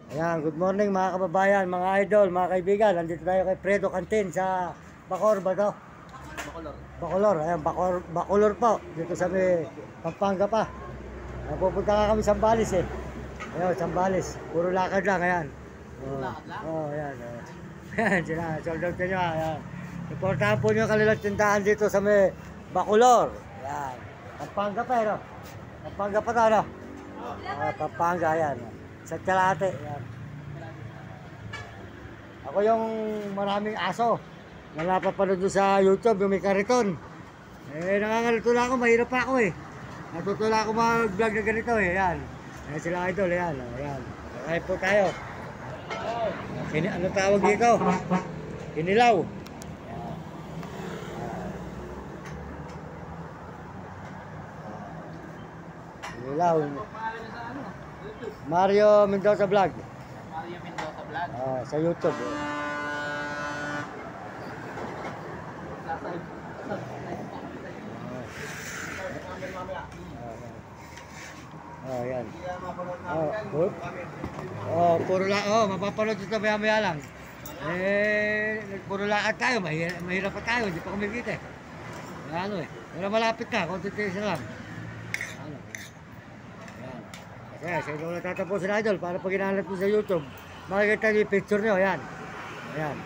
Ayan, good morning mga kababayan, mga idol, mga kaibigan. Nandito tayo kay Fredo Cantin sa Bacoor ba to? Bacolor. Bacolor, ayan, Bacolor po. Dito sa may Pampanga pa. Pupunta nga kami Sambales eh. Ayun, Sambales. Puro lakad lang, ayan. Puro lakad lang? Ayan. Ayan, sila, sold out nyo, ayan. Iportahan po nyo ang kanilang tindahan dito sa may Bacolor. Ayan. Pampanga pa, ano? Pampanga pa to, ano? Pampanga, ayan. Sa Kalate, ayan. Ako yung maraming aso na napapanood doon sa YouTube, yung may kariton. Nangangalito lang ako, mahirap pa ako eh. Natutula ako mag-vlog na ganito eh, ayan. Ayan sila idol, ayan. Ayan. Kaya po tayo. Ano tawag dito? Kinilaw. Kinilaw. Mario Mendoza Vlog. Mario Mendoza Vlog. Sa YouTube. Yan. Mapapanood ito maya-maya lang. Puro lakad tayo, mahirap pa tayo, hindi pa kumikita eh. Ano eh, pero malapit na, konti na lang. Ano, yan. Kasi sa ito natatapusin idol, para pag hinahanap mo sa YouTube, makikita niyo yung picture nyo, yan. Ayan.